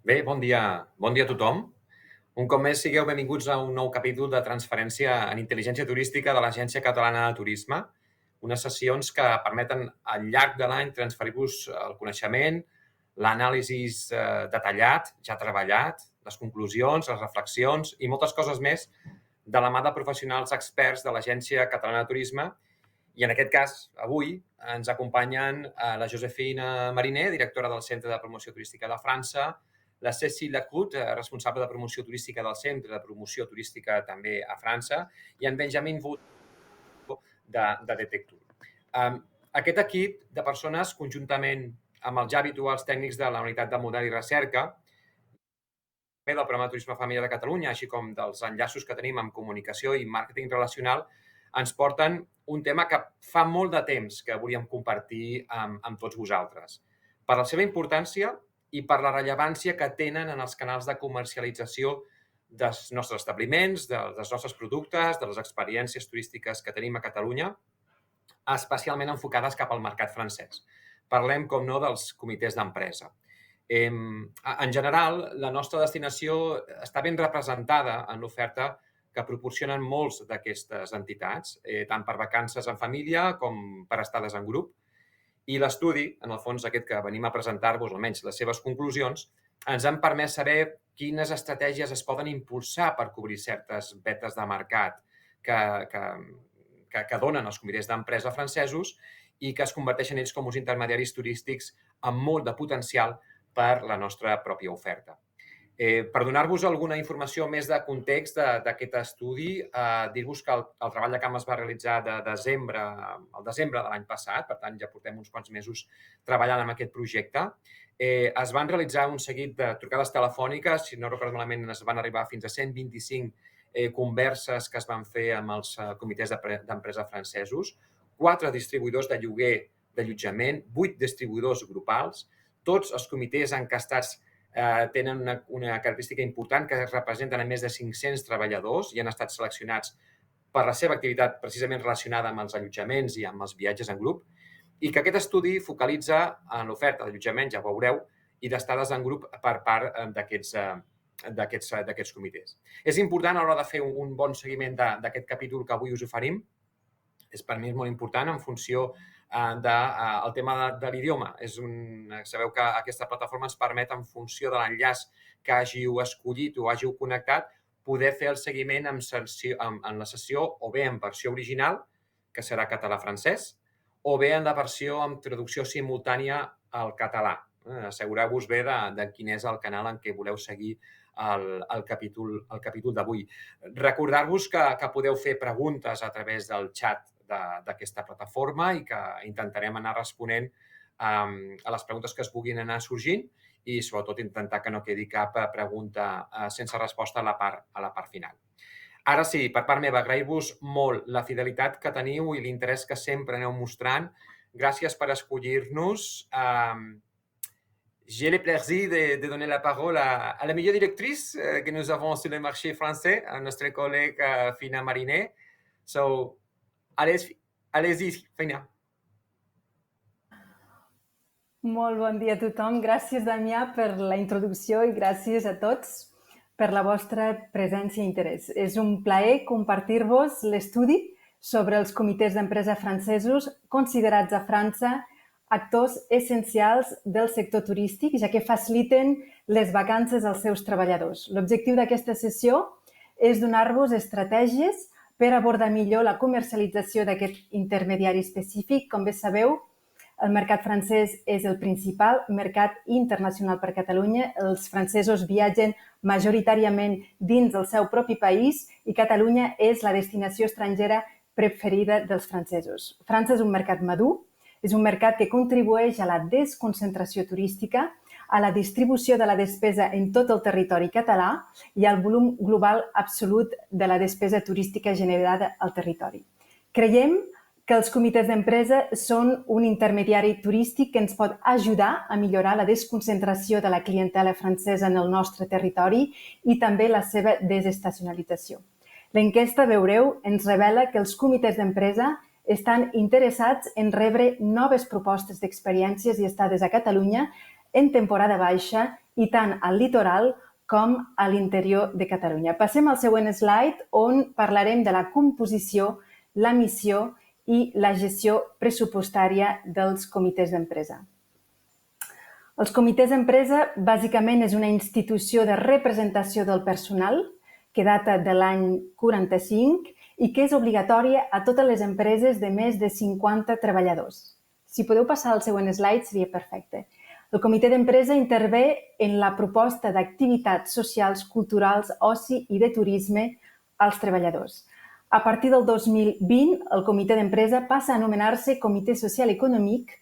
Bé, bon dia a tothom. Un cop més, sigueu benvinguts a un nou capítol de transferència en intel·ligència turística de l'Agència Catalana de Turisme, unes sessions que permeten al llarg de l'any transferir-vos el coneixement, l'anàlisi detallat, ja treballat, les conclusions, les reflexions i moltes coses més de la mà de professionals experts de l'Agència Catalana de Turisme. I en aquest cas, avui, ens acompanyen la Josefina Mariner, directora del Centre de Promoció Turística de França, la Cécile Lacroute, responsable de promoció turística del Centre de Promoció Turística també a França, i en Benjamin Wood de Detectur. Aquest equip de persones, conjuntament amb els ja habituals tècnics de la Unitat de Model i Recerca, del Programa de Turisme Familiar de Catalunya, així com dels enllaços que tenim amb comunicació i màrqueting relacional, ens porten un tema que fa molt de temps que volíem compartir amb tots vosaltres. Per la seva importància i per la rellevància que tenen en els canals de comercialització dels nostres establiments, dels nostres productes, de les experiències turístiques que tenim a Catalunya, especialment enfocades cap al mercat francès. Parlem, com no, dels comitès d'empresa. En general, la nostra destinació està ben representada en l'oferta que proporcionen molts d'aquestes entitats, tant per vacances en família com per estades en grup. I l'estudi, en el fons aquest que venim a presentar-vos, almenys les seves conclusions, ens han permès saber quines estratègies es poden impulsar per cobrir certes vetes de mercat que donen els comitès d'empresa francesos i que es converteixen ells com uns intermediaris turístics amb molt de potencial per la nostra pròpia oferta. Per donar-vos alguna informació més de context d'aquest estudi, dir-vos que el treball de camp es va realitzar al desembre de l'any passat, per tant ja portem uns quants mesos treballant en aquest projecte. Es van realitzar un seguit de trucades telefòniques, si no recordo malament es van arribar fins a 125 converses que es van fer amb els comitès d'empresa francesos, 4 distribuïdors de lloguer d'allotjament, 8 distribuïdors grupals. Tots els comitès encastats tenen una característica important que representen a més de 500 treballadors i han estat seleccionats per la seva activitat precisament relacionada amb els allotjaments i amb els viatges en grup, i que aquest estudi focalitza en l'oferta d'allotjament, ja ho veureu, i d'estades en grup per part d'aquests comitès. És important a l'hora de fer un bon seguiment d'aquest capítol que avui us oferim. Per mi és molt important en funció del tema de l'idioma. Sabeu que aquesta plataforma ens permet, en funció de l'enllaç que hàgiu escollit o hàgiu connectat, poder fer el seguiment en la sessió o bé en versió original, que serà català-francès, o bé en la versió amb traducció simultània al català. Assegureu-vos bé de quin és el canal en què voleu seguir el capítol d'avui. Recordar-vos que podeu fer preguntes a través del xat d'aquesta plataforma i que intentarem anar responent a les preguntes que es puguin anar sorgint i, sobretot, intentar que no quedi cap pregunta sense resposta a la part final. Ara sí, per part meva, agrair-vos molt la fidelitat que teniu i l'interès que sempre aneu mostrant. Gràcies per escollir-nos. J'ai le plaisir de donner la parole à la meilleure directrice que nous avons sur le marché français, à notre collègue Fina Mariner. So, allez-y, Fina. Molt bon dia a tothom. Gràcies, Damià, per la introducció i gràcies a tots per la vostra presència i interès. És un plaer compartir-vos l'estudi sobre els comitès d'empresa francesos considerats a França actors essencials del sector turístic, ja que faciliten les vacances als seus treballadors. L'objectiu d'aquesta sessió és donar-vos estratègies per abordar millor la comercialització d'aquest intermediari específic. Com bé sabeu, el mercat francès és el principal mercat internacional per Catalunya. Els francesos viatgen majoritàriament dins del seu propi país i Catalunya és la destinació estrangera preferida dels francesos. França és un mercat madur, és un mercat que contribueix a la desconcentració turística, a la distribució de la despesa en tot el territori català i al volum global absolut de la despesa turística generada al territori. Creiem que els comitès d'empresa són un intermediari turístic que ens pot ajudar a millorar la desconcentració de la clientela francesa en el nostre territori i també la seva desestacionalització. L'enquesta, veureu, ens revela que els comitès d'empresa estan interessats en rebre noves propostes d'experiències i estades a Catalunya en temporada baixa i tant al litoral com a l'interior de Catalunya. Passem al següent slide on parlarem de la composició, la missió i la gestió pressupostària dels comitès d'empresa. Els comitès d'empresa bàsicament és una institució de representació del personal que data de l'any 45 i que és obligatòria a totes les empreses de més de 50 treballadors. Si podeu passar al següent slide seria perfecte. El comitè d'empresa intervé en la proposta d'activitats socials, culturals, oci i de turisme als treballadors. A partir del 2020, el comitè d'empresa passa a anomenar-se Comitè Social Econòmic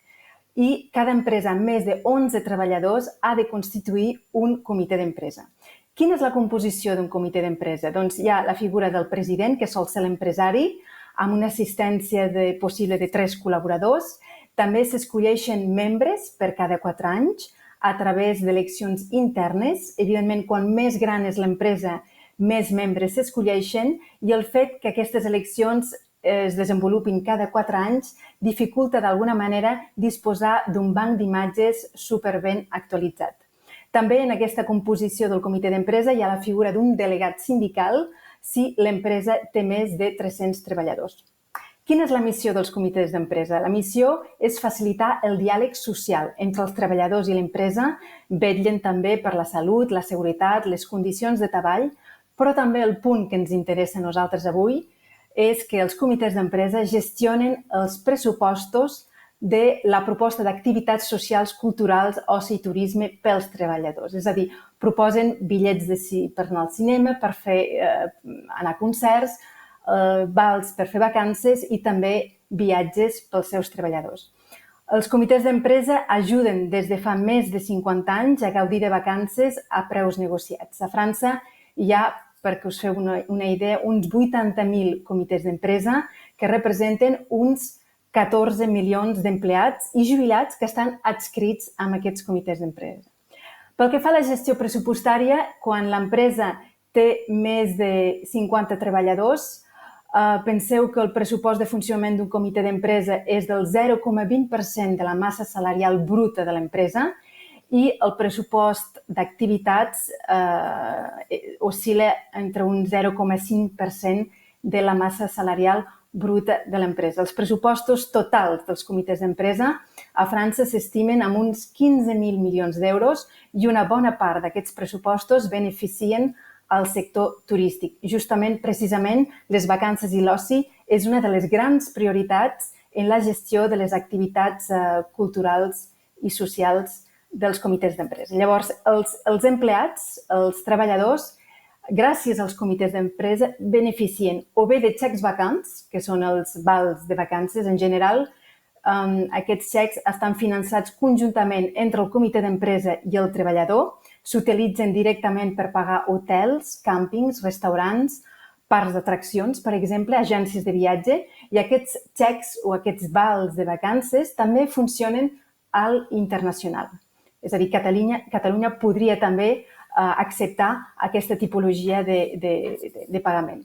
i cada empresa amb més de 11 treballadors ha de constituir un comitè d'empresa. Quina és la composició d'un comitè d'empresa? Doncs hi ha la figura del president, que sol ser l'empresari, amb una assistència possible de 3 col·laboradors. També s'escolleixen membres per cada 4 anys a través d'eleccions internes. Evidentment, quan més gran és l'empresa, més membres s'escolleixen i el fet que aquestes eleccions es desenvolupin cada 4 anys dificulta d'alguna manera disposar d'un banc d'imatges superben actualitzat. També en aquesta composició del comitè d'empresa hi ha la figura d'un delegat sindical si l'empresa té més de 300 treballadors. Quina és la missió dels comitès d'empresa? La missió és facilitar el diàleg social entre els treballadors i l'empresa, vetllen també per la salut, la seguretat, les condicions de treball, però també el punt que ens interessa a nosaltres avui és que els comitès d'empresa gestionen els pressupostos de la proposta d'activitats socials, culturals, oci i turisme pels treballadors. És a dir, proposen bitllets per anar al cinema, per anar a concerts, vals per fer vacances i també viatges pels seus treballadors. Els comitès d'empresa ajuden des de fa més de 50 anys a gaudir de vacances a preus negociats. A França hi ha, perquè us feu una idea, uns 80.000 comitès d'empresa que representen uns 14 milions d'empleats i jubilats que estan adscrits a aquests comitès d'empresa. Pel que fa a la gestió pressupostària, quan l'empresa té més de 50 treballadors, penseu que el pressupost de funcionament d'un comitè d'empresa és del 0,20% de la massa salarial bruta de l'empresa i el pressupost d'activitats oscil·la entre un 0,5% de la massa salarial bruta de l'empresa. Els pressupostos totals dels comitès d'empresa a França s'estimen amb uns 15.000 milions d'euros i una bona part d'aquests pressupostos beneficien al sector turístic. Justament, precisament, les vacances i l'oci és una de les grans prioritats en la gestió de les activitats culturals i socials dels comitès d'empresa. Llavors, els empleats, els treballadors, gràcies als comitès d'empresa, beneficien o bé de xecs vacants, que són els vals de vacances en general. Aquests xecs estan finançats conjuntament entre el comitè d'empresa i el treballador, s'utilitzen directament per pagar hotels, càmpings, restaurants, parcs d'atraccions, per exemple, agències de viatge, i aquests xecs o aquests vals de vacances també funcionen al internacional. És a dir, Catalunya podria també acceptar aquesta tipologia de pagament.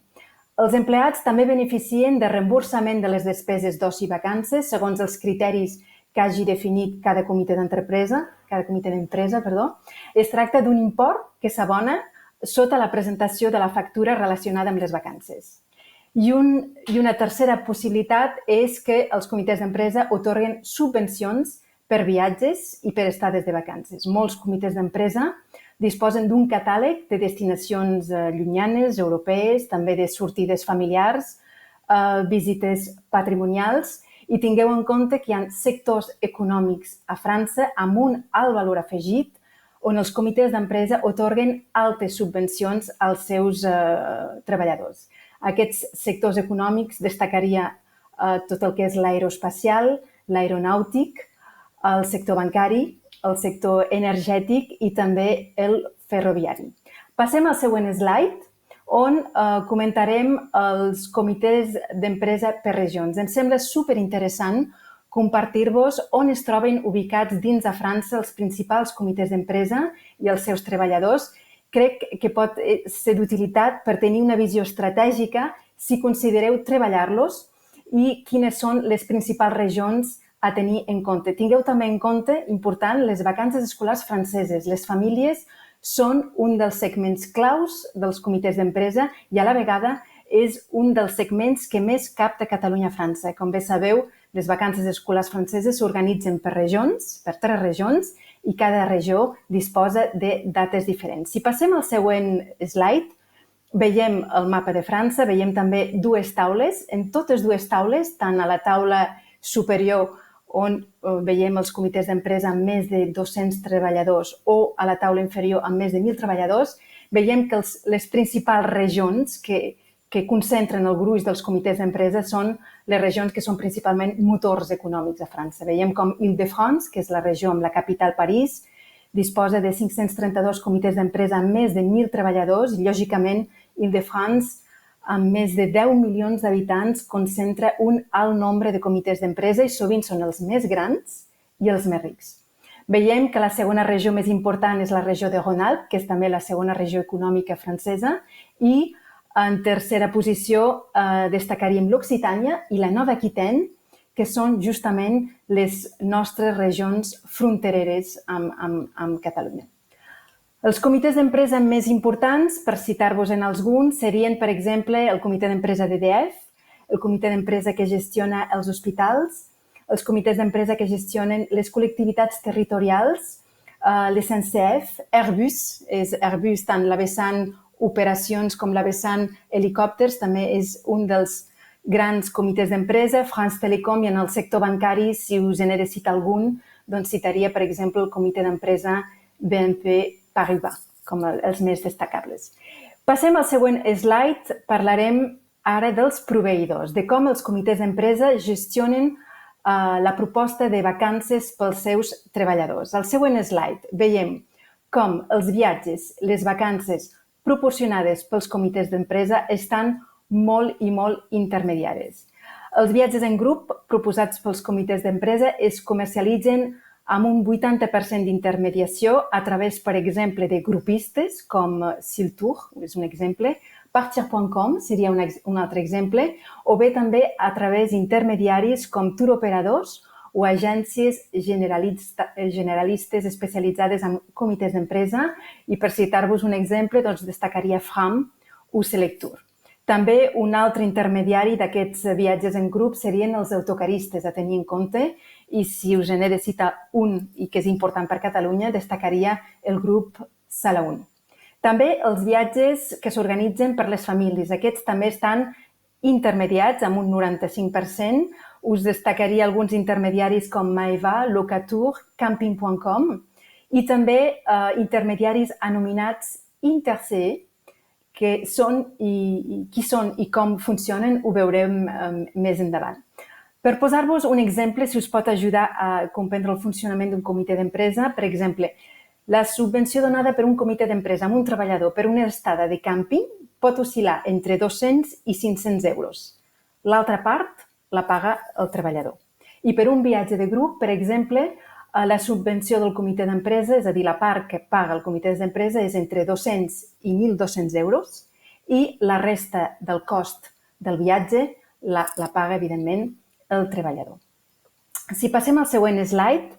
Els empleats també beneficien de reemborsament de les despeses d'oci i vacances segons els criteris que hagi definit cada comitè d'empresa. Es tracta d'un import que s'abona sota la presentació de la factura relacionada amb les vacances. I una tercera possibilitat és que els comitès d'empresa atorguen subvencions per viatges i per estades de vacances. Molts comitès d'empresa disposen d'un catàleg de destinacions llunyanes, europees, també de sortides familiars, visites patrimonials, i tingueu en compte que hi ha sectors econòmics a França amb un alt valor afegit on els comitès d'empresa atorguen altes subvencions als seus treballadors. Aquests sectors econòmics destacaria tot el que és l'aeroespacial, l'aeronàutic, el sector bancari, el sector energètic i també el ferroviari. Passem al següent slide, on comentarem els comitès d'empresa per regions. Em sembla superinteressant compartir-vos on es troben ubicats dins de França els principals comitès d'empresa i els seus treballadors. Crec que pot ser d'utilitat per tenir una visió estratègica si considereu treballar-los i quines són les principals regions a tenir en compte. Tingueu també en compte, important, les vacances escolars franceses. Les famílies són un dels segments claus dels comitès d'empresa i a la vegada és un dels segments que més capta Catalunya a França. Com bé sabeu, les vacances escolars franceses s'organitzen per regions, per 3 regions, i cada regió disposa de dates diferents. Si passem al següent slide, veiem el mapa de França, veiem també 2 taules. En totes 2 taules, tant a la taula superior on veiem els comitès d'empresa amb més de 200 treballadors o a la taula inferior amb més de 1.000 treballadors, veiem que les principals regions que concentren el gruix dels comitès d'empresa són les regions que són principalment motors econòmics a França. Veiem com Île-de-France, que és la regió amb la capital París, disposa de 532 comitès d'empresa amb més de 1.000 treballadors i, lògicament, Île-de-France, amb més de 10 milions d'habitants, concentra un alt nombre de comitès d'empresa i sovint són els més grans i els més rics. Veiem que la segona regió més important és la regió de Rhône-Alpes, que és també la segona regió econòmica francesa, i en tercera posició destacaríem l'Occitània i la Nova Aquitaine, que són justament les nostres regions frontereres amb Catalunya. Els comitès d'empresa més importants, per citar-vos-en alguns, serien, per exemple, el comitè d'empresa d'EDF, el comitè d'empresa que gestiona els hospitals, els comitès d'empresa que gestionen les col·lectivitats territorials, l'SNCF, Airbus, tant la vessant operacions com la vessant helicòpters, també és un dels grans comitès d'empresa, France Telecom, i en el sector bancari, si us n'he de citar algun, doncs citaria, per exemple, el comitè d'empresa BNP Paribas, com els més destacables. Passem al següent slide. Parlarem ara dels proveïdors, de com els comitès d'empresa gestionen la proposta de vacances pels seus treballadors. Al següent slide veiem com els viatges, les vacances proporcionades pels comitès d'empresa estan molt i molt intermediaris. Els viatges en grup proposats pels comitès d'empresa es comercialitzen amb un 80% d'intermediació a través, per exemple, de grupistes com Siltour, és un exemple, Partir.com seria un altre exemple, o bé també a través d'intermediaris com touroperadors o agències generalistes especialitzades en comitès d'empresa, i per citar-vos un exemple, doncs destacaria Fram o Selectour. També un altre intermediari d'aquests viatges en grup serien els autocaristes a tenir en compte, i si us n'he de citar un i que és important per Catalunya, destacaria el grup Salaun. També els viatges que s'organitzen per les famílies. Aquests també estan intermediats amb un 95%. Us destacaria alguns intermediaris com Maeva, Locatour, Camping.com i també intermediaris anomenats Intercé, que són qui són i com funcionen ho veurem més endavant. Per posar-vos un exemple, si us pot ajudar a comprendre el funcionament d'un comitè d'empresa, per exemple, la subvenció donada per un comitè d'empresa amb un treballador per una estada de càmping pot oscil·lar entre 200 i 500 euros. L'altra part la paga el treballador. I per un viatge de grup, per exemple, la subvenció del comitè d'empresa, és a dir, la part que paga el comitè d'empresa, és entre 200 i 1.200 euros i la resta del cost del viatge la paga, evidentment, el treballador. Si passem al següent slide,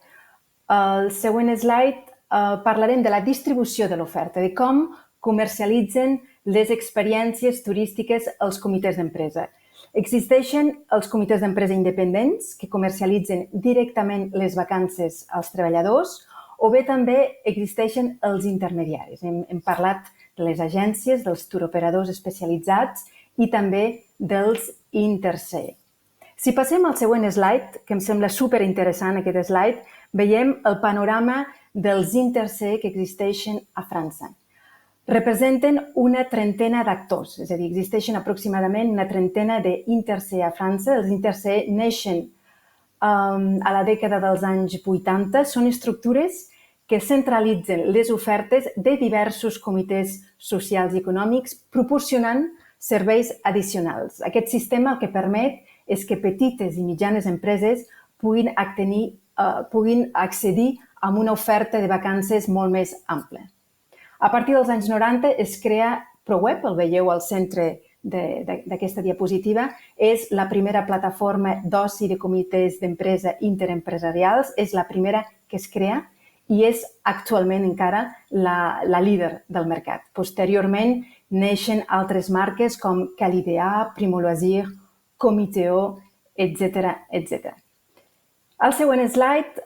parlarem de la distribució de l'oferta, de com comercialitzen les experiències turístiques als comitès d'empresa. Existeixen els comitès d'empresa independents que comercialitzen directament les vacances als treballadors, o bé també existeixen els intermediaris. Hem parlat de les agències, dels touroperadors especialitzats i també dels Intercé. Si passem al següent slide, que em sembla superinteressant aquest slide, veiem el panorama dels Intercé que existeixen a França. Representen una trentena d'actors, és a dir, existeixen aproximadament una trentena d'Intercé a França. Els Intercé neixen a la dècada dels anys 80, són estructures que centralitzen les ofertes de diversos comitès socials i econòmics proporcionant serveis addicionals. Aquest sistema el que permet és que petites i mitjanes empreses puguin accedir a una oferta de vacances molt més àmplia. A partir dels anys 90 es crea ProWeb, el veieu al centre d'aquesta diapositiva, és la primera plataforma d'oci de comitès d'empresa interempresarials, és la primera que es crea i és actualment encara la líder del mercat. Posteriorment neixen altres marques com Calidea, Primo Loisir, Comiteo, etc. etc. Al següent slide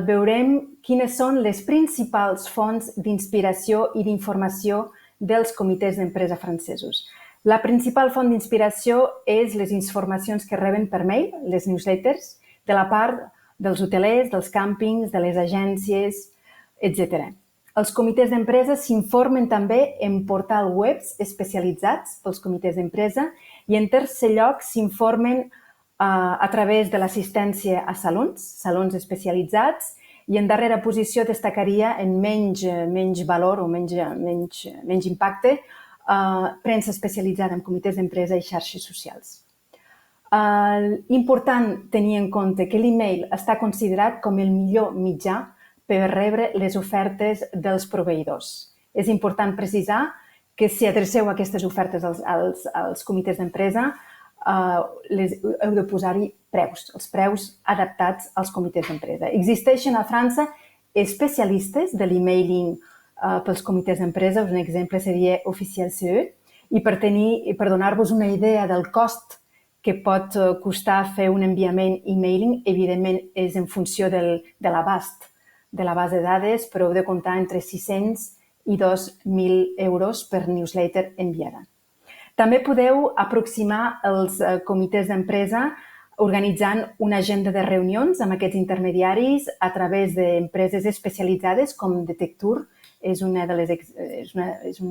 veurem quines són les principals fonts d'inspiració i d'informació dels comitès d'empresa francesos. La principal font d'inspiració és les informacions que reben per mail, les newsletters, de la part dels hotelers, dels càmpings, de les agències, etc. Els comitès d'empresa s'informen també en portals webs especialitzats pels comitès d'empresa i, en tercer lloc, s'informen a través de l'assistència a salons especialitzats, i en darrera posició destacaria en menys valor o menys impacte premsa especialitzada en comitès d'empresa i xarxes socials. Important tenir en compte que l'email està considerat com el millor mitjà per rebre les ofertes dels proveïdors. És important precisar que si adreceu aquestes ofertes als comitès d'empresa, heu de posar-hi preus, els preus adaptats als comitès d'empresa. Existeixen a França especialistes de l'emailing pels comitès d'empresa, un exemple seria Officiel CE, i per donar-vos una idea del cost que pot costar fer un enviament emailing, evidentment és en funció de l'abast de la base de dades, però heu de comptar entre 600 i 2.000 euros per newsletter enviada. També podeu aproximar els comitès d'empresa organitzant una agenda de reunions amb aquests intermediaris a través d'empreses especialitzades com Detectur, és un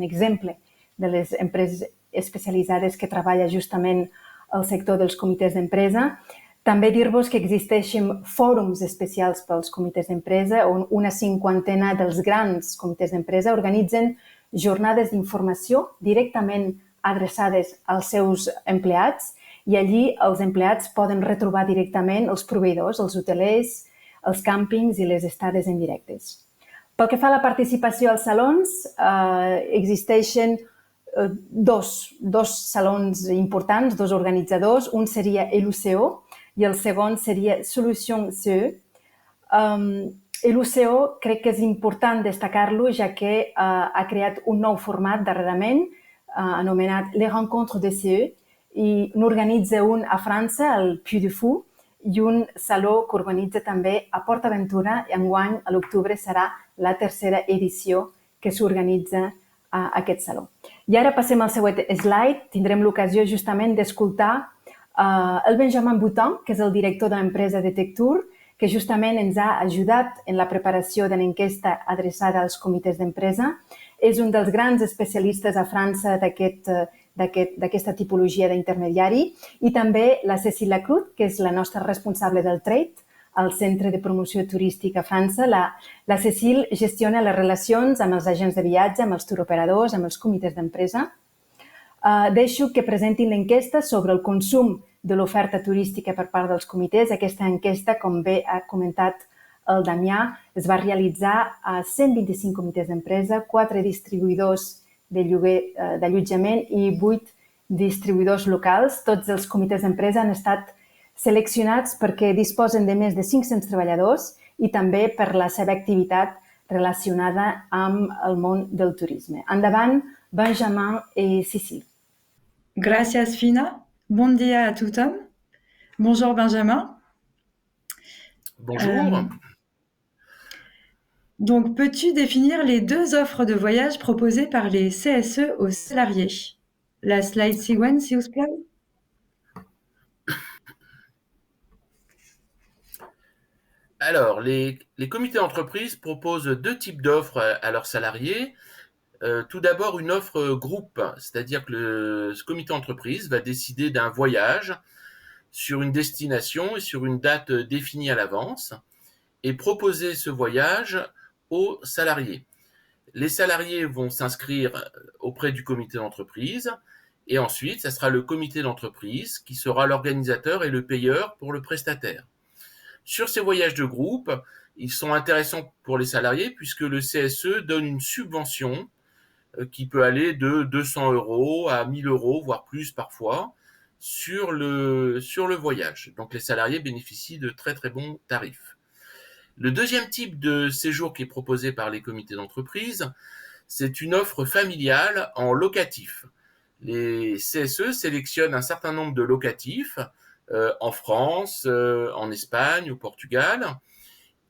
exemple de les empreses especialitzades que treballa justament al sector dels comitès d'empresa. També dir-vos que existeixen fòrums especials pels comitès d'empresa on una cinquantena dels grans comitès d'empresa organitzen jornades d'informació directament adreçades als seus empleats, i allí els empleats poden retrobar directament els proveïdors, els hotelers, els càmpings i les estades en directes. Pel que fa a la participació als salons, existeixen dos salons importants, dos organitzadors. Un seria l'UCO i el segon seria Solution CE. L'UCO crec que és important destacar-lo, ja que ha creat un nou format darrerament, anomenat Les Rencontres de CE, i n'organitza un a França, al Puy du Fou, i un saló que organitza també a PortAventura, i enguany, a l'octubre, serà la tercera edició que s'organitza a aquest saló. I ara passem al següent slide. Tindrem l'ocasió justament d'escoltar el Benjamin Boutin, que és el director de l'empresa Detectur, que justament ens ha ajudat en la preparació de l'enquesta adreçada als comitès d'empresa. És un dels grans especialistes a França d'aquesta tipologia d'intermediari, i també la Cécile Lacroute, que és la nostra responsable del Trade al Centre de Promoció Turística a França. La Cécile gestiona les relacions amb els agents de viatge, amb els turoperadors, amb els comitès d'empresa. Deixo que presentin l'enquesta sobre el consum de l'oferta turística per part dels comitès. Aquesta enquesta, com bé ha comentat el Damià, es va realitzar a 125 comitès d'empresa, 4 distribuïdors de lloguer d'allotjament i 8 distribuïdors locals. Tots els comitès d'empresa han estat seleccionats perquè disposen de més de 500 treballadors i també per la seva activitat relacionada amb el món del turisme. Endavant, Benjamin et Cécile. Gracias, Fina. Bon dia à tothom. Bonjour, Benjamin. Bonjour. Donc, peux-tu définir les 2 offres de voyage proposées par les CSE aux salariés? La slide suivante, s'il vous plaît. Alors, les comités d'entreprise proposent 2 types d'offres à leurs salariés. Tout d'abord, une offre groupe, c'est-à-dire que ce comité d'entreprise va décider d'un voyage sur une destination et sur une date définie à l'avance et proposer ce voyage aux salariés. Les salariés vont s'inscrire auprès du comité d'entreprise et ensuite, ça sera le comité d'entreprise qui sera l'organisateur et le payeur pour le prestataire. Sur ces voyages de groupe, ils sont intéressants pour les salariés puisque le CSE donne une subvention qui peut aller de 200 € à 1000 €, voire plus parfois, sur le voyage. Donc les salariés bénéficient de très très bons tarifs. Le deuxième type de séjour qui est proposé par les comités d'entreprise, c'est une offre familiale en locatif. Les CSE sélectionnent un certain nombre de locatifs en France, en Espagne, au Portugal.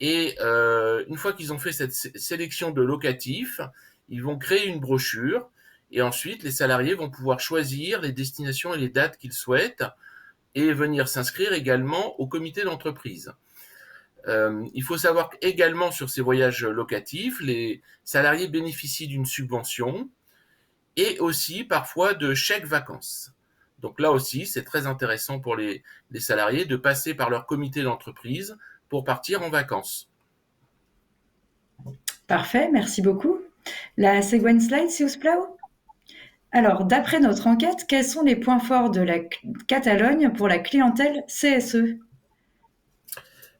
Et une fois qu'ils ont fait cette sélection de locatifs, ils vont créer une brochure. Et ensuite, les salariés vont pouvoir choisir les destinations et les dates qu'ils souhaitent et venir s'inscrire également au comité d'entreprise. Il faut savoir qu'également sur ces voyages locatifs, les salariés bénéficient d'une subvention et aussi parfois de chèques vacances. Donc là aussi, c'est très intéressant pour les salariés de passer par leur comité d'entreprise pour partir en vacances. Parfait, merci beaucoup. La següent slide, si us plau. Alors, d'après notre enquête, quels sont les points forts de la Catalogne pour la clientèle CSE?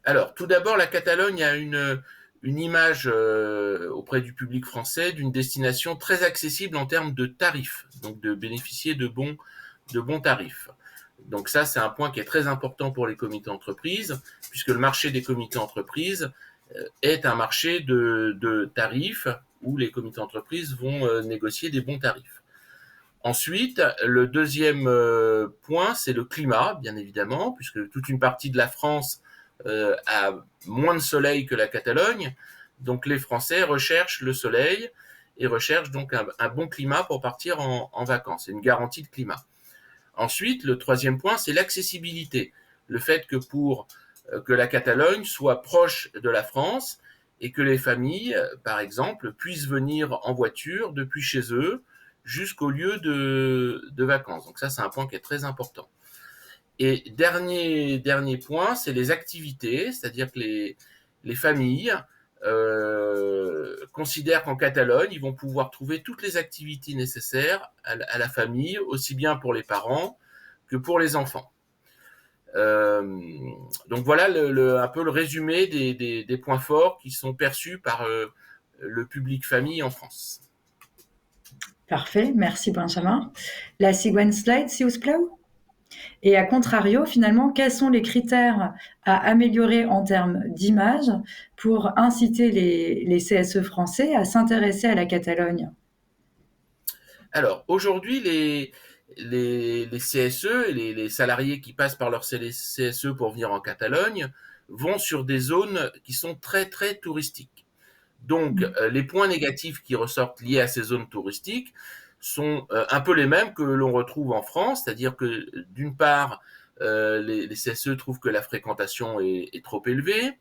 Alors, tout d'abord, la Catalogne a une image auprès du public français d'une destination très accessible en termes de tarifs, donc de bénéficier de bons tarifs. Donc ça, c'est un point qui est très important pour les comités d'entreprise, puisque le marché des comités d'entreprise est un marché de tarifs où les comités d'entreprise vont négocier des bons tarifs. Ensuite, le deuxième point, c'est le climat, bien évidemment, puisque toute une partie de la France a moins de soleil que la Catalogne. Donc les Français recherchent le soleil et recherchent donc un bon climat pour partir en vacances. C'est une garantie de climat. Ensuite, le troisième point, c'est l'accessibilité. Le fait que pour que la Catalogne soit proche de la France et que les familles, par exemple, puissent venir en voiture depuis chez eux jusqu'au lieu de vacances. Donc ça, c'est un point qui est très important. Et dernier point, c'est les activités, c'est-à-dire que les familles considèrent qu'en Catalogne, ils vont pouvoir trouver toutes les activités nécessaires à la famille, aussi bien pour les parents que pour les enfants. Donc voilà un peu le résumé des points forts qui sont perçus par le public famille en France. Parfait, merci Benjamin. La següent slide, si us plau. Et à contrario, finalement, quels sont les critères à améliorer en termes d'image pour inciter les CSE français à s'intéresser à la Catalogne? Alors, aujourd'hui, les CSE et les salariés qui passent par leur CSE pour venir en Catalogne vont sur des zones qui sont très, très touristiques. Donc, les points négatifs qui ressortent liés à ces zones touristiques sont un peu les mêmes que l'on retrouve en France, c'est-à-dire que d'une part, les CSE trouvent que la fréquentation est trop élevée,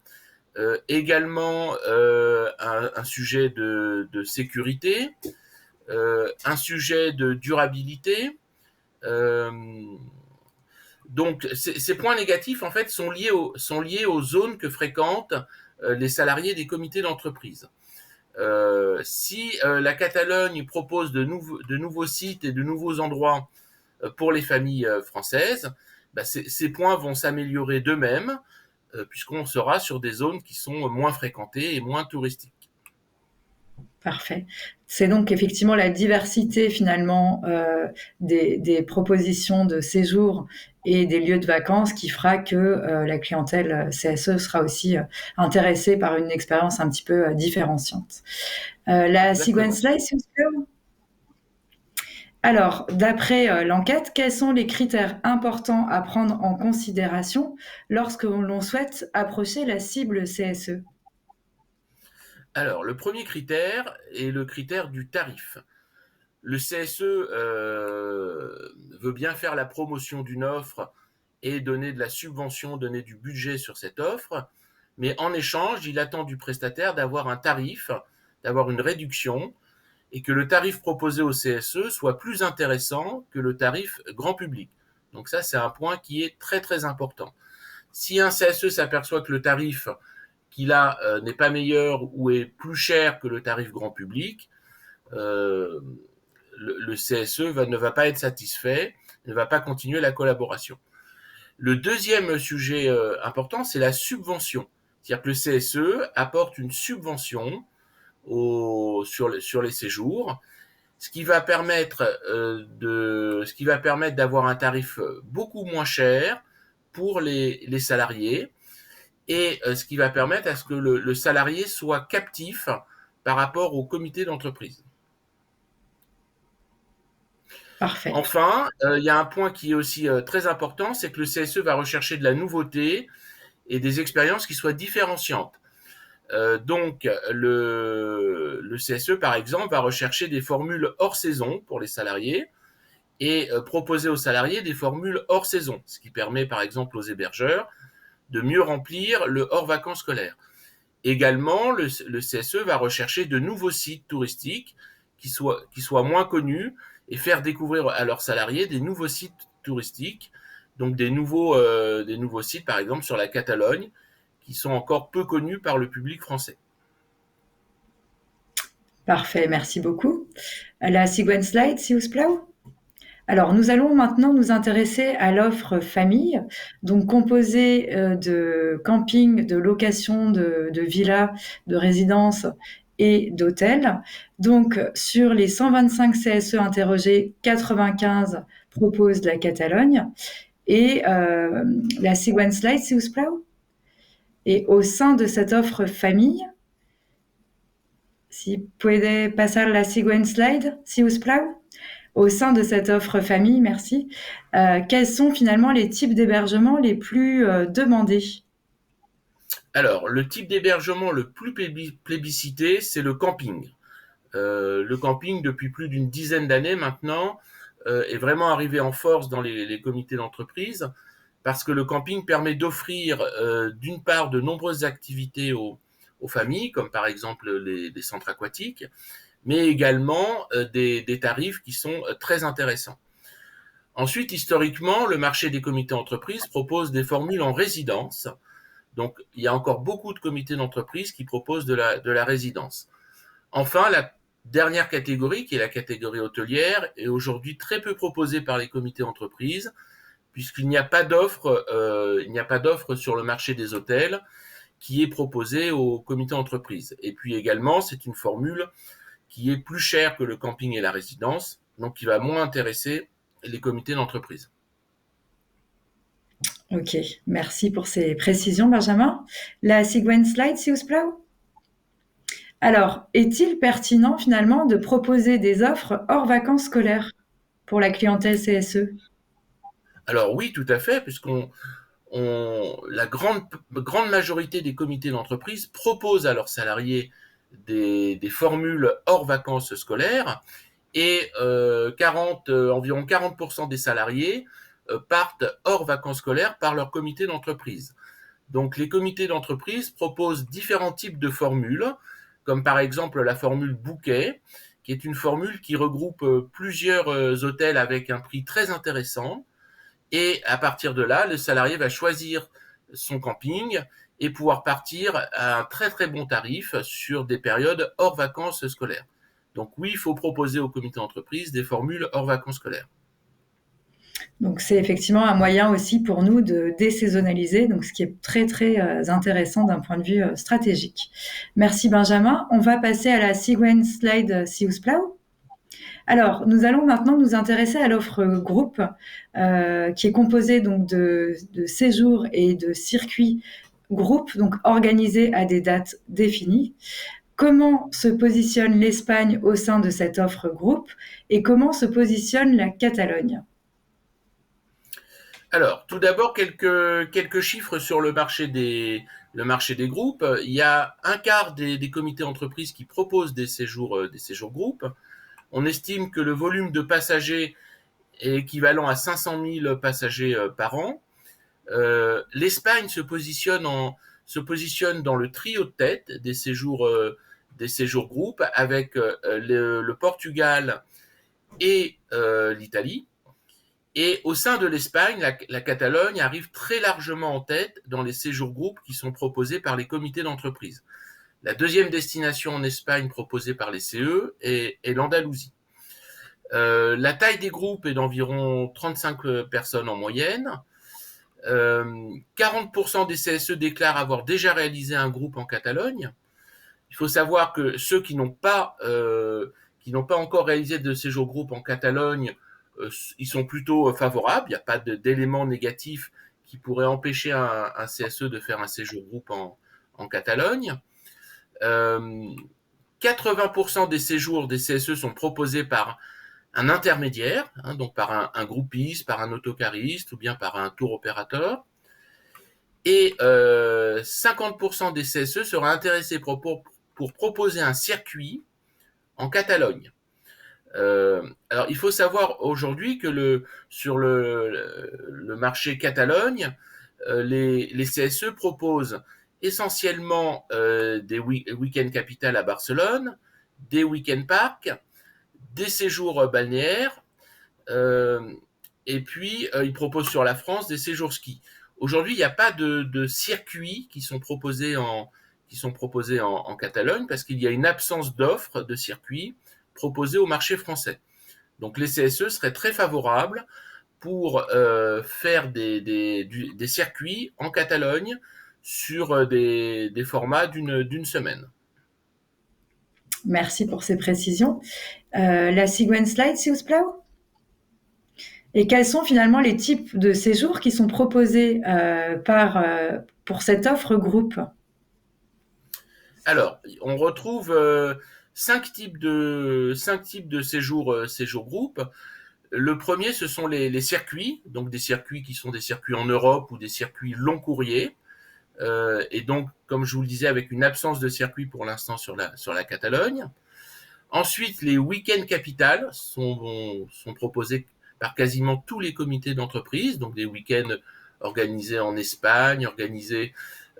également un sujet de sécurité, un sujet de durabilité. Donc, ces points négatifs, en fait, sont liés aux zones que fréquentent les salariés des comités d'entreprise. Si la Catalogne propose de nouveaux sites et de nouveaux endroits pour les familles françaises, ces points vont s'améliorer d'eux-mêmes, puisqu'on sera sur des zones qui sont moins fréquentées et moins touristiques. Parfait. C'est donc effectivement la diversité finalement des propositions de séjour et des lieux de vacances qui fera que la clientèle CSE sera aussi intéressée par une expérience un petit peu différenciante. La següent slide, s'il vous plaît. Alors, d'après l'enquête, quels sont les critères importants à prendre en considération lorsque l'on souhaite approcher la cible CSE? Alors, le premier critère est le critère du tarif. Le CSE veut bien faire la promotion d'une offre et donner de la subvention, donner du budget sur cette offre, mais en échange, il attend du prestataire d'avoir un tarif, d'avoir une réduction, et que le tarif proposé au CSE soit plus intéressant que le tarif grand public. Donc ça, c'est un point qui est très très important. Si un CSE s'aperçoit que le tarif qu'il a n'est pas meilleur ou est plus cher que le tarif grand public, le CSE ne va pas être satisfait, ne va pas continuer la collaboration. Le deuxième sujet important, c'est la subvention. C'est-à-dire que le CSE apporte une subvention sur les séjours ce qui va permettre d'avoir un tarif beaucoup moins cher pour les salariés et ce qui va permettre à ce que le salarié soit captif par rapport au comité d'entreprise. Parfait. Enfin, il y a un point qui est aussi très important, c'est que le CSE va rechercher de la nouveauté et des expériences qui soient différenciantes. Donc, le CSE, par exemple, va rechercher des formules hors saison pour les salariés et proposer aux salariés des formules hors saison, ce qui permet, par exemple, aux hébergeurs de mieux remplir le hors vacances scolaires. Également, le CSE va rechercher de nouveaux sites touristiques qui soient moins connus et faire découvrir à leurs salariés des nouveaux sites touristiques, donc des nouveaux sites, par exemple, sur la Catalogne, qui sont encore peu connus par le public français. Parfait, merci beaucoup. La següent slide, si us plau. Alors, nous allons maintenant nous intéresser à l'offre famille, donc composée de camping, de location, de villas, de résidences et d'hôtels. Donc, sur les 125 CSE interrogés, 95 proposent la Catalogne. Et la següent slide, si us plau. Et au sein de cette offre famille, si puede pasar la següent slide, si us plau. Au sein de cette offre famille, merci, quels sont finalement les types d'hébergement les plus demandés? Alors, le type d'hébergement le plus plébiscité, c'est le camping. Le camping, depuis plus d'une dizaine d'années maintenant, est vraiment arrivé en force dans les comités d'entreprise parce que le camping permet d'offrir d'une part de nombreuses activités aux familles, comme par exemple les centres aquatiques, mais également des tarifs qui sont très intéressants. Ensuite, historiquement, le marché des comités d'entreprise propose des formules en résidence. Donc, il y a encore beaucoup de comités d'entreprise qui proposent de la résidence. Enfin, la dernière catégorie, qui est la catégorie hôtelière, est aujourd'hui très peu proposée par les comités d'entreprise, puisqu'il n'y a pas d'offre sur le marché des hôtels qui est proposée aux comités d'entreprise. Et puis également, c'est une formule qui est plus chère que le camping et la résidence, donc qui va moins intéresser les comités d'entreprise. Ok, merci pour ces précisions, Benjamin. La següent slide, si us plau. Alors, est-il pertinent finalement de proposer des offres hors vacances scolaires pour la clientèle CSE? Alors oui, tout à fait, puisqu'on la grande majorité des comités d'entreprise proposent à leurs salariés des formules hors vacances scolaires et environ 40% des salariés partent hors vacances scolaires par leur comité d'entreprise. Donc les comités d'entreprise proposent différents types de formules, comme par exemple la formule bouquet, qui est une formule qui regroupe plusieurs hôtels avec un prix très intéressant. Et à partir de là, le salarié va choisir son camping et pouvoir partir à un très très bon tarif sur des périodes hors vacances scolaires. Donc oui, il faut proposer au comité d'entreprise des formules hors vacances scolaires. Donc, c'est effectivement un moyen aussi pour nous de désaisonnaliser, donc ce qui est très, très intéressant d'un point de vue stratégique. Merci Benjamin. On va passer à la següent slide, si us plau. Alors, nous allons maintenant nous intéresser à l'offre groupe, qui est composée donc de séjours et de circuits groupes, donc organisés à des dates définies. Comment se positionne l'Espagne au sein de cette offre groupe et comment se positionne la Catalogne? Alors, tout d'abord, quelques chiffres sur le marché des groupes. Il y a un quart des comités d'entreprise qui proposent des séjours groupes. On estime que le volume de passagers est équivalent à 500 000 passagers par an. L'Espagne se positionne dans le trio de tête des séjours groupes avec le Portugal et l'Italie. Et au sein de l'Espagne, la Catalogne arrive très largement en tête dans les séjours groupes qui sont proposés par les comités d'entreprise. La deuxième destination en Espagne proposée par les CE est l'Andalousie. La taille des groupes est d'environ 35 personnes en moyenne. 40% des CSE déclarent avoir déjà réalisé un groupe en Catalogne. Il faut savoir que ceux qui qui n'ont pas encore réalisé de séjour groupe en Catalogne, ils sont plutôt favorables. Il n'y a pas d'éléments négatifs qui pourraient empêcher un CSE de faire un séjour groupe en Catalogne. 80% des séjours des CSE sont proposés par un intermédiaire, donc par un groupiste, par un autocariste ou bien par un tour opérateur. Et 50% des CSE seraient intéressés pour proposer un circuit en Catalogne. Alors, il faut savoir aujourd'hui que sur le marché Catalogne, les CSE proposent essentiellement des week-ends capitales à Barcelone, des week-ends parcs, des séjours balnéaires, et puis ils proposent sur la France des séjours ski. Aujourd'hui, il n'y a pas de circuits qui sont proposés en Catalogne parce qu'il y a une absence d'offres de circuits proposés au marché français. Donc les CSE seraient très favorables pour faire des circuits en Catalogne sur des formats d'une semaine. Merci pour ces précisions. La següent slide, si us plau. Et quels sont finalement les types de séjours qui sont proposés pour cette offre groupe? Alors, on retrouve 5 types de séjours groupe. Le premier, ce sont les circuits, donc des circuits qui sont des circuits en Europe ou des circuits long courrier. Et donc, comme je vous le disais, avec une absence de circuit pour l'instant sur la Catalogne. Ensuite, les week-ends capitales sont proposés par quasiment tous les comités d'entreprise, donc des week-ends organisés en Espagne, organisés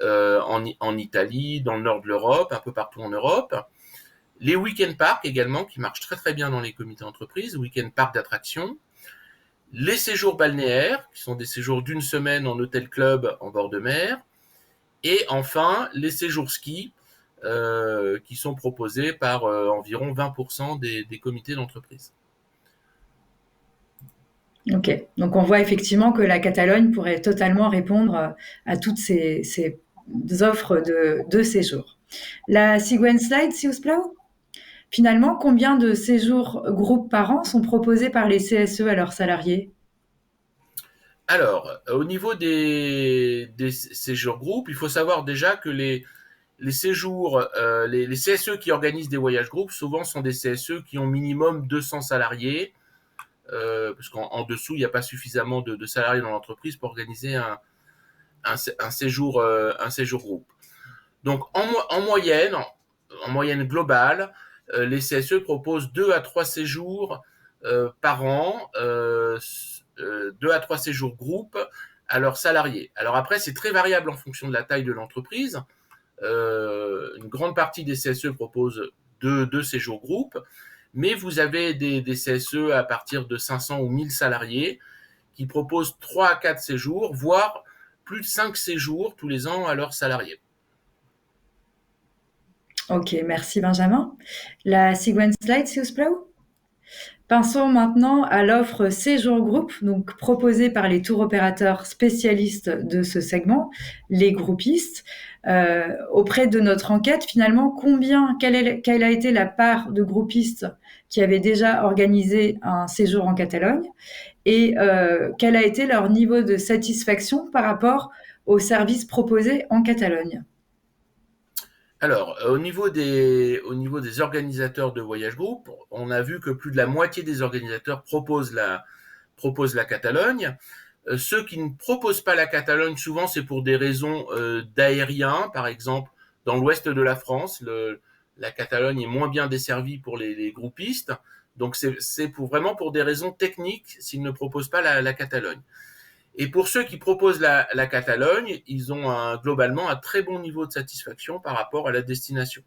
en Italie, dans le nord de l'Europe, un peu partout en Europe. Les week-end parcs également, qui marchent très très bien dans les comités d'entreprise, week-end parcs d'attractions. Les séjours balnéaires, qui sont des séjours d'une semaine en hôtel-club en bord de mer. Et enfin, les séjours ski, qui sont proposés par environ 20% des comités d'entreprise. Ok, donc on voit effectivement que la Catalogne pourrait totalement répondre à toutes ces offres de séjour. La següent slide, si us plau. Finalement, combien de séjours groupes par an sont proposés par les CSE à leurs salariés? Alors, au niveau des séjours groupes, il faut savoir déjà que les séjours, les CSE qui organisent des voyages groupes, souvent sont des CSE qui ont minimum 200 salariés, parce qu'en dessous, il n'y a pas suffisamment de salariés dans l'entreprise pour organiser un séjour groupe. Donc, en moyenne globale, les CSE proposent 2 à 3 séjours par an, 2 à 3 séjours groupe à leurs salariés. Alors après, c'est très variable en fonction de la taille de l'entreprise. Une grande partie des CSE proposent 2 séjours groupes, mais vous avez des CSE à partir de 500 ou 1000 salariés qui proposent 3 à 4 séjours, voire plus de 5 séjours tous les ans à leurs salariés. Ok, merci Benjamin. La següent slide, si us plau. Pensons maintenant à l'offre séjour groupe, donc proposée par les tours opérateurs spécialistes de ce segment, les groupistes. Auprès de notre enquête, finalement, quelle a été la part de groupistes qui avaient déjà organisé un séjour en Catalogne et quel a été leur niveau de satisfaction par rapport aux services proposés en Catalogne? Alors, au niveau des organisateurs de voyage groupe, on a vu que plus de la moitié des organisateurs proposent la Catalogne. Ceux qui ne proposent pas la Catalogne, souvent c'est pour des raisons d'aérien. Par exemple, dans l'ouest de la France, la Catalogne est moins bien desservie pour les groupistes. Donc c'est vraiment pour des raisons techniques s'ils ne proposent pas la Catalogne. Et pour ceux qui proposent la Catalogne, ils ont globalement un très bon niveau de satisfaction par rapport à la destination.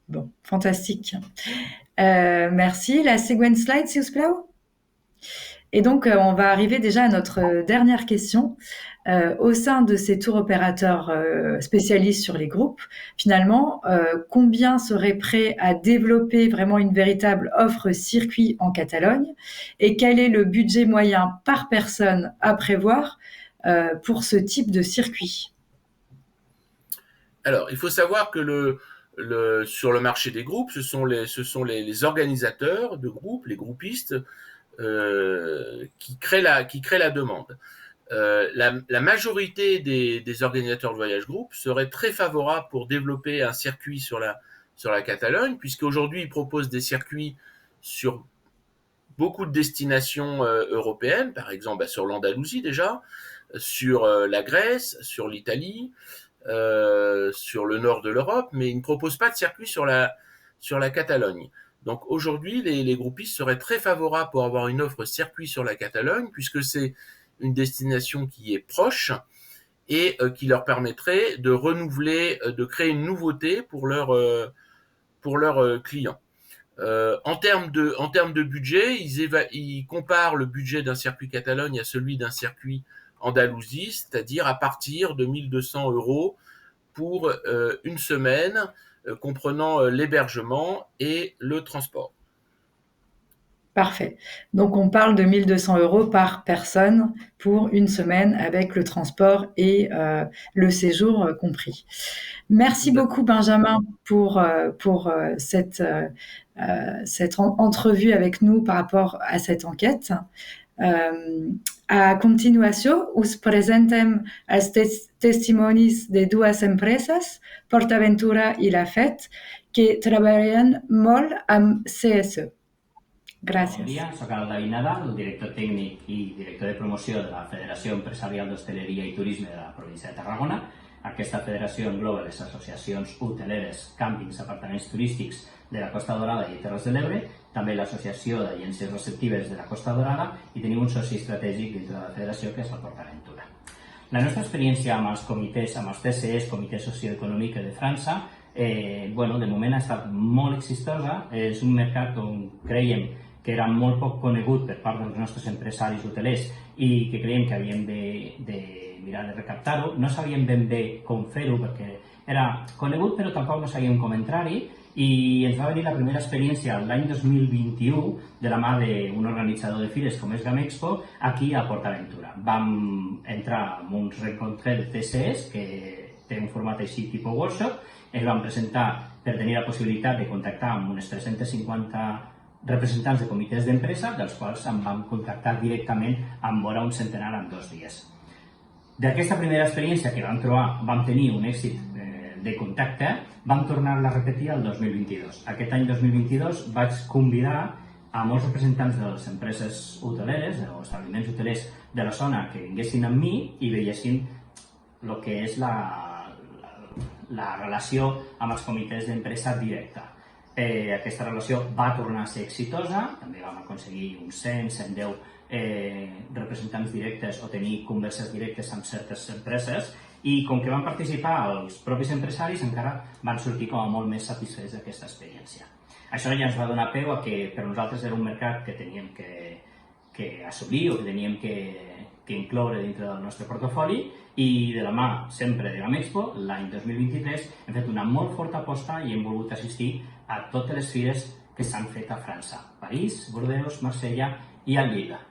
Bon, fantastique. Merci. La següent slide, si us plau. Et donc, on va arriver déjà à notre dernière question. Au sein de ces tours opérateurs spécialistes sur les groupes, finalement, combien seraient prêts à développer vraiment une véritable offre circuit en Catalogne? Et quel est le budget moyen par personne à prévoir pour ce type de circuit? Alors, il faut savoir que sur le marché des groupes, ce sont les organisateurs de groupes, les groupistes, qui créent la demande. La majorité des organisateurs de voyage groupe seraient très favorables pour développer un circuit sur la Catalogne, puisqu'aujourd'hui ils proposent des circuits sur beaucoup de destinations européennes, par exemple sur l'Andalousie déjà, sur la Grèce, sur l'Italie, sur le nord de l'Europe, mais ils ne proposent pas de circuit sur la Catalogne. Donc aujourd'hui, les groupistes seraient très favorables pour avoir une offre circuit sur la Catalogne, puisque c'est une destination qui est proche et qui leur permettrait de renouveler, de créer une nouveauté pour leurs clients. En termes de budget, ils comparent le budget d'un circuit Catalogne à celui d'un circuit Andalousie, c'est-à-dire à partir de 1 200 € pour une semaine, comprenant l'hébergement et le transport. Parfait. Donc, on parle de 1 200 € par personne pour une semaine avec le transport et le séjour compris. Merci beaucoup, Benjamin, pour cette entrevue avec nous par rapport à cette enquête. A continuació, us presentem els testimonis de dues empreses, PortAventura i La Fête, que treballen molt amb CSE. Gràcies. Bon dia, soc el David Nadal, el director tècnic i director de promoció de la Federació Empresarial d'Hostaleria i Turisme de la província de Tarragona. Aquesta federació engloba les associacions hoteleres, càmpings, apartaments turístics de la Costa Dorada i Terres de l'Ebre, també l'Associació d'Agències Receptives de la Costa Dorada i tenim un soci estratègic dintre de la federació que és la PortAventura. La nostra experiència amb els comitès, amb els TCEs, Comitè Socioeconòmic de França, de moment ha estat molt exitosa. És un mercat on creiem que era molt poc conegut per part dels nostres empresaris hotelers i que creiem que havíem de mirar de recaptar-ho. No sabíem ben bé com fer-ho perquè era conegut però tampoc no sabíem com entrar-hi i ens va venir la primera experiència l'any 2021 de la mà d'un organitzador de fires com és Gamexpo aquí a PortAventura. Vam entrar en uns rencontres de TCEs que té un format així tipus workshop, ens vam presentar per tenir la possibilitat de contactar amb unes 350 representants de comitès d'empresa, dels quals em vam contactar directament amb vora un centenar en 2 dies. D'aquesta primera experiència que vam tenir un èxit de contacte, vam tornar-la a repetir el 2022. Aquest any 2022 vaig convidar a molts representants de les empreses hoteleres, o establiments hotelers de la zona, que vinguessin amb mi i veiessin el que és la relació amb els comitès d'empresa directa. Aquesta relació va tornar a ser exitosa, també vam aconseguir uns 100-110 representants directes o tenir converses directes amb certes empreses i com que van participar els propis empresaris encara van sortir com a molt més satisfets d'aquesta experiència. Això ja ens va donar peu a que per nosaltres era un mercat que teníem que assolir o que teníem que incloure dintre del nostre portafoli i de la mà sempre de Gamexpo, l'any 2023 hem fet una molt forta aposta i hem volgut assistir a totes les fires que s'han fet a França, París, Bordeus, Marsella i a Lleida.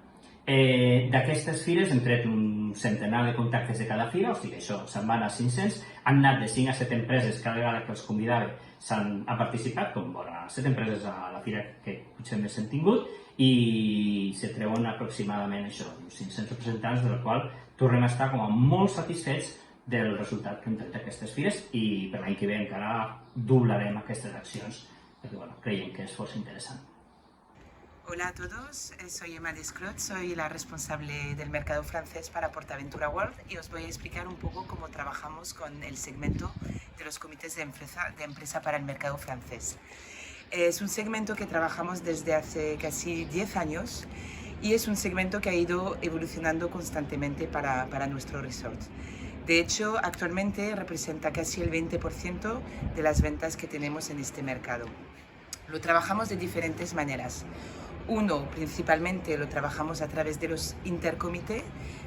D'aquestes fires hem tret un centenar de contactes de cada fira, o sigui, això se'n van a 500, han anat de 5 a 7 empreses cada vegada que els convidava s'han participat, com vora 7 empreses a la fira que potser més hem tingut, i se treuen aproximadament això, 500 representants, del qual tornem a estar com a molt satisfets del resultat que hem tret d'aquestes fires i per l'any que ve encara doblarem aquestes accions perquè creiem que és força interessant. Hola a todos, soy Emma Descrot, soy la responsable del mercado francés para PortAventura World y os voy a explicar un poco cómo trabajamos con el segmento de los comités de empresa para el mercado francés. Es un segmento que trabajamos desde hace casi 10 años y es un segmento que ha ido evolucionando constantemente para nuestro resort. De hecho, actualmente representa casi el 20% de las ventas que tenemos en este mercado. Lo trabajamos de diferentes maneras. Uno, principalmente lo trabajamos a través de los intercomités,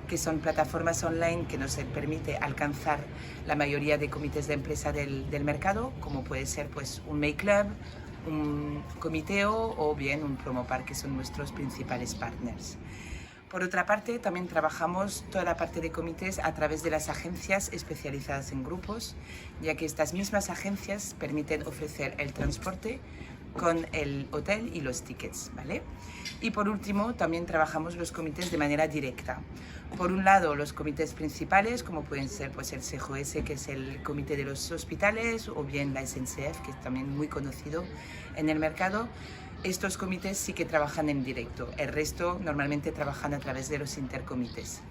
que son plataformas online que nos permite alcanzar la mayoría de comités de empresa del mercado, como puede ser pues, un Make Club, un Comiteo o bien un Promopar, que son nuestros principales partners. Por otra parte, también trabajamos toda la parte de comités a través de las agencias especializadas en grupos, ya que estas mismas agencias permiten ofrecer el transporte con el hotel y los tickets, ¿vale? Y por último, también trabajamos los comités de manera directa. Por un lado, los comités principales, como pueden ser pues, el CJS, que es el comité de los hospitales, o bien la SNCF, que es también muy conocido en el mercado. Estos comités sí que trabajan en directo, el resto normalmente trabajan a través de los intercomités.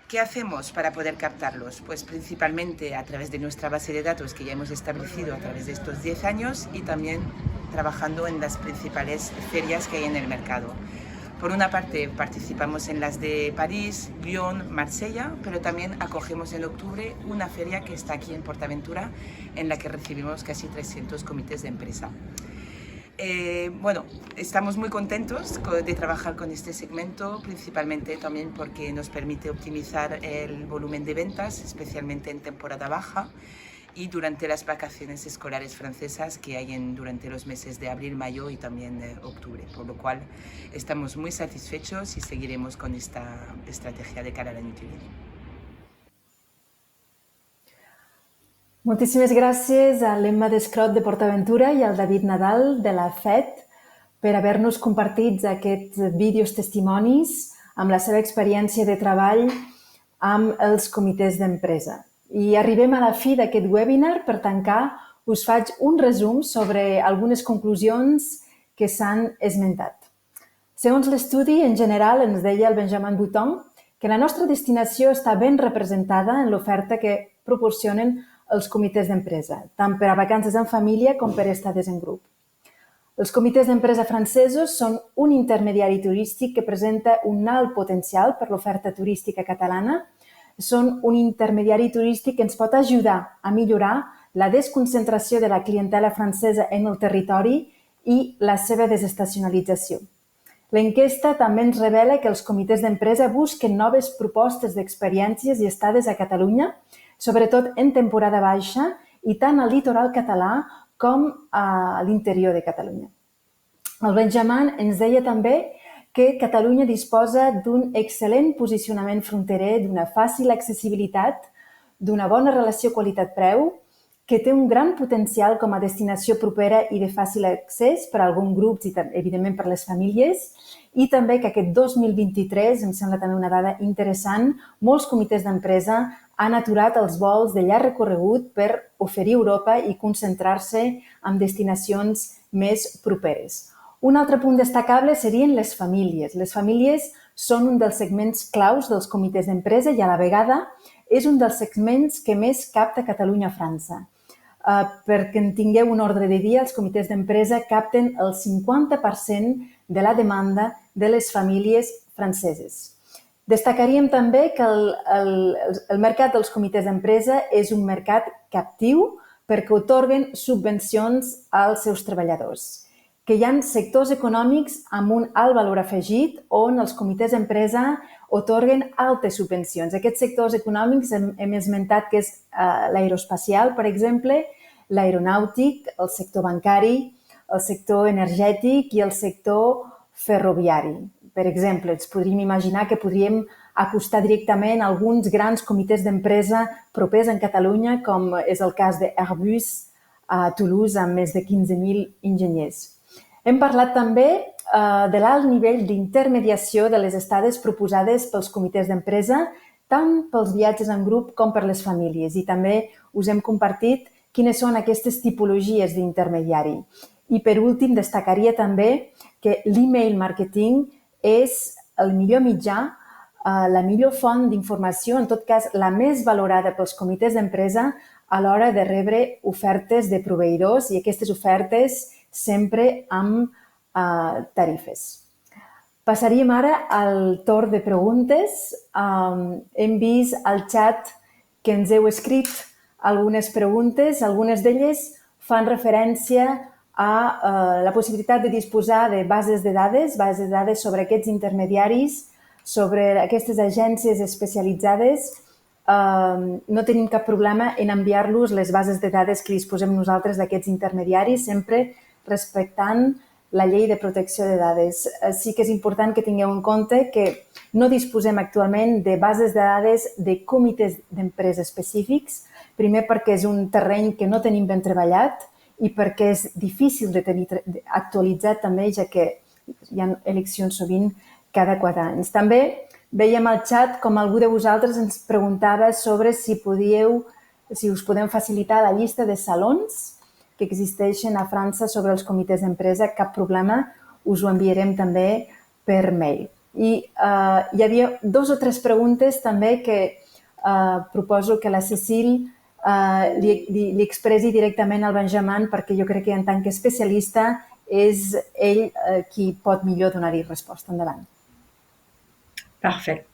¿Qué hacemos para poder captarlos? Pues principalmente a través de nuestra base de datos que ya hemos establecido a través de estos 10 años y también trabajando en las principales ferias que hay en el mercado. Por una parte participamos en las de París, Lyon, Marsella, pero también acogemos en octubre una feria que está aquí en Portaventura en la que recibimos casi 300 comités de empresa. Bueno, estamos muy contentos de trabajar con este segmento, principalmente también porque nos permite optimizar el volumen de ventas, especialmente en temporada baja y durante las vacaciones escolares francesas que hay durante los meses de abril, mayo y también octubre, por lo cual estamos muy satisfechos y seguiremos con esta estrategia de cara al año que viene. Moltíssimes gràcies a l'Emma Descrot de Portaventura i al David Nadal de la FED per haver-nos compartit aquests vídeos testimonis amb la seva experiència de treball amb els comitès d'empresa. I arribem a la fi d'aquest webinar. Per tancar, us faig un resum sobre algunes conclusions que s'han esmentat. Segons l'estudi, en general, ens deia el Benjamin Bouton que la nostra destinació està ben representada en l'oferta que proporcionen els comitès d'empresa, tant per a vacances en família com per a estades en grup. Els comitès d'empresa francesos són un intermediari turístic que presenta un alt potencial per l'oferta turística catalana. Són un intermediari turístic que ens pot ajudar a millorar la desconcentració de la clientela francesa en el territori i la seva desestacionalització. L'enquesta també ens revela que els comitès d'empresa busquen noves propostes d'experiències i estades a Catalunya, sobretot en temporada baixa i tant al litoral català com a l'interior de Catalunya. El Benjamin ens deia també que Catalunya disposa d'un excel·lent posicionament fronterer, d'una fàcil accessibilitat, d'una bona relació qualitat-preu, que té un gran potencial com a destinació propera i de fàcil accés per a alguns grups i, evidentment, per a les famílies, i també que aquest 2023, em sembla també una dada interessant, molts comitès d'empresa han aturat els vols de llarg recorregut per oferir Europa i concentrar-se en destinacions més properes. Un altre punt destacable serien les famílies. Les famílies són un dels segments claus dels comitès d'empresa i a la vegada és un dels segments que més capta Catalunya a França. Perquè en tingueu un ordre de dia, els comitès d'empresa capten el 50% de la demanda de les famílies franceses. Destacaríem també que el mercat dels comitès d'empresa és un mercat captiu perquè atorguen subvencions als seus treballadors, que hi ha sectors econòmics amb un alt valor afegit on els comitès d'empresa atorguen altes subvencions. Aquests sectors econòmics hem esmentat que és l'aeroespacial, per exemple, l'aeronàutic, el sector bancari, el sector energètic i el sector ferroviari. Per exemple, ens podríem imaginar que podríem acostar directament a alguns grans comitès d'empresa propers en Catalunya, com és el cas d'Airbus a Toulouse, amb més de 15.000 enginyers. Hem parlat també de l'alt nivell d'intermediació de les estades proposades pels comitès d'empresa, tant pels viatges en grup com per les famílies. I també us hem compartit quines són aquestes tipologies d'intermediari. I per últim, destacaria també que l'email marketing és el millor mitjà, la millor font d'informació, en tot cas la més valorada pels comitès d'empresa a l'hora de rebre ofertes de proveïdors i aquestes ofertes sempre amb tarifes. Passaríem ara al torn de preguntes. Hem vist al xat que ens heu escrit algunes preguntes, algunes d'elles fan referència a la possibilitat de disposar de bases de dades sobre aquests intermediaris, sobre aquestes agències especialitzades. No tenim cap problema en enviar-los les bases de dades que disposem nosaltres d'aquests intermediaris, sempre respectant la llei de protecció de dades. Sí que és important que tingueu en compte que no disposem actualment de bases de dades de comitès d'empresa específics, primer perquè és un terreny que no tenim ben treballat i perquè és difícil de tenir actualitzat també, ja que hi ha eleccions sovint cada 4 anys. També veiem al xat com algú de vosaltres ens preguntava sobre si us podem facilitar la llista de salons que existeixen a França sobre els comitès d'empresa. Cap problema, us ho enviarem també per mail. I hi havia 2 o 3 preguntes també que proposo que la Cécile li expressi directament al Benjamin, perquè jo crec que en tant que especialista és ell qui pot millor donar-hi resposta. Endavant. Parfait.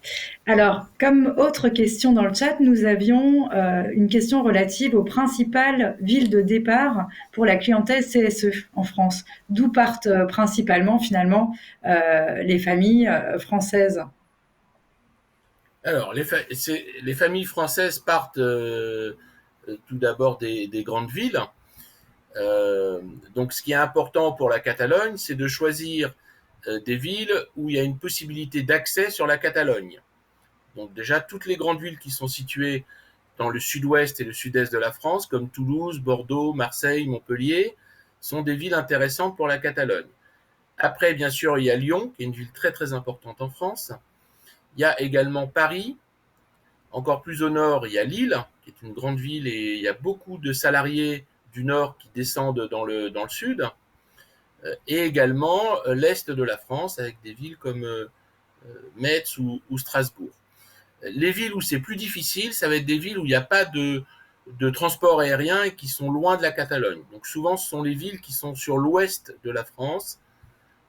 Alors, comme autre question dans le chat, nous avions une question relative aux principales villes de départ pour la clientèle CSE en France. D'où partent principalement, finalement, les familles françaises? Alors, les familles françaises partent tout d'abord des grandes villes. Donc, ce qui est important pour la Catalogne, c'est de choisir des villes où il y a une possibilité d'accès sur la Catalogne. Donc déjà, toutes les grandes villes qui sont situées dans le sud-ouest et le sud-est de la France, comme Toulouse, Bordeaux, Marseille, Montpellier, sont des villes intéressantes pour la Catalogne. Après, bien sûr, il y a Lyon, qui est une ville très très importante en France. Il y a également Paris. Encore plus au nord, il y a Lille, qui est une grande ville et il y a beaucoup de salariés du nord qui descendent dans le sud. Et également l'est de la France avec des villes comme Metz ou Strasbourg. Les villes où c'est plus difficile, ça va être des villes où il n'y a pas de transport aérien et qui sont loin de la Catalogne. Donc souvent, ce sont les villes qui sont sur l'ouest de la France.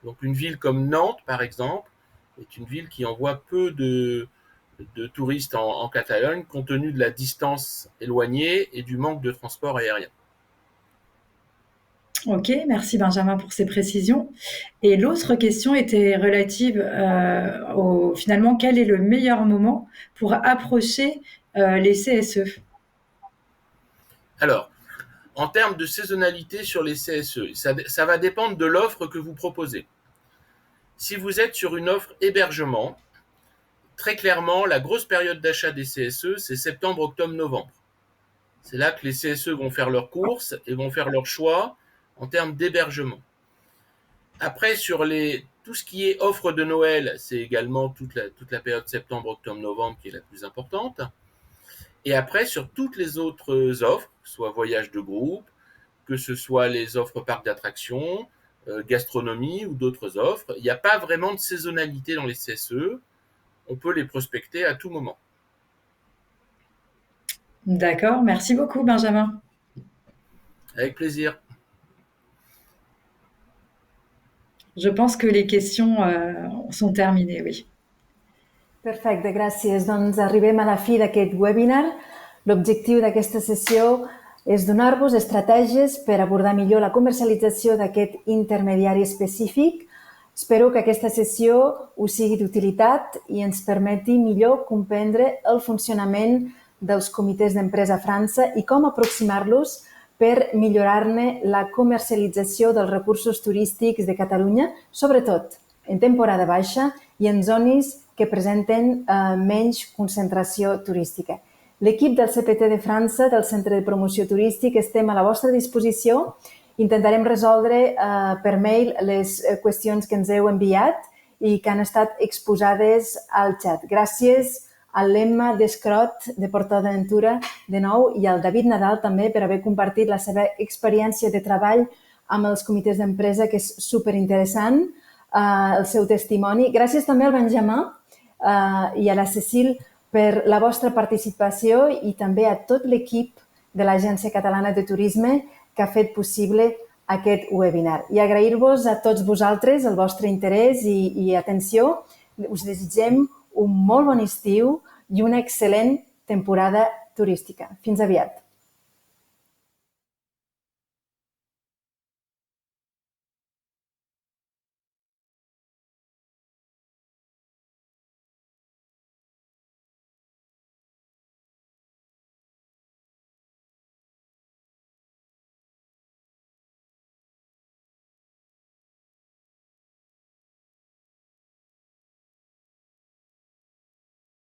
Donc une ville comme Nantes, par exemple, est une ville qui envoie peu de touristes en Catalogne compte tenu de la distance éloignée et du manque de transport aérien. Ok, merci Benjamin pour ces précisions. Et l'autre question était relative finalement, quel est le meilleur moment pour approcher les CSE? Alors, en termes de saisonnalité sur les CSE, ça va dépendre de l'offre que vous proposez. Si vous êtes sur une offre hébergement, très clairement, la grosse période d'achat des CSE, c'est septembre, octobre, novembre. C'est là que les CSE vont faire leurs courses et vont faire leurs choix en termes d'hébergement. Après, sur tout ce qui est offre de Noël, c'est également toute la période septembre, octobre, novembre qui est la plus importante. Et après, sur toutes les autres offres, que ce soit voyage de groupe, que ce soit les offres parcs d'attractions, gastronomie ou d'autres offres, il n'y a pas vraiment de saisonnalité dans les CSE. On peut les prospecter à tout moment. D'accord, merci beaucoup Benjamin. Avec plaisir. Je pense que les questions sont terminées, oui. Perfecte, gràcies. Doncs arribem a la fi d'aquest webinar. L'objectiu d'aquesta sessió és donar-vos estratègies per abordar millor la comercialització d'aquest intermediari específic. Espero que aquesta sessió us sigui d'utilitat i ens permeti millor comprendre el funcionament dels comitès d'empresa a França i com aproximar-los per millorar-ne la comercialització dels recursos turístics de Catalunya, sobretot en temporada baixa i en zones que presenten menys concentració turística. L'equip del CPT de França, del Centre de Promoció Turístic, estem a la vostra disposició. Intentarem resoldre per mail les qüestions que ens heu enviat i que han estat exposades al xat. Gràcies al Lemma d'Escrot, de PortAventura, de nou, i al David Nadal també per haver compartit la seva experiència de treball amb els comitès d'empresa, que és superinteressant, el seu testimoni. Gràcies també al Benjamin i a la Cécile per la vostra participació i també a tot l'equip de l'Agència Catalana de Turisme que ha fet possible aquest webinar. I agrair-vos a tots vosaltres el vostre interès i atenció. Us desitgem un molt bon estiu i una excel·lent temporada turística. Fins aviat.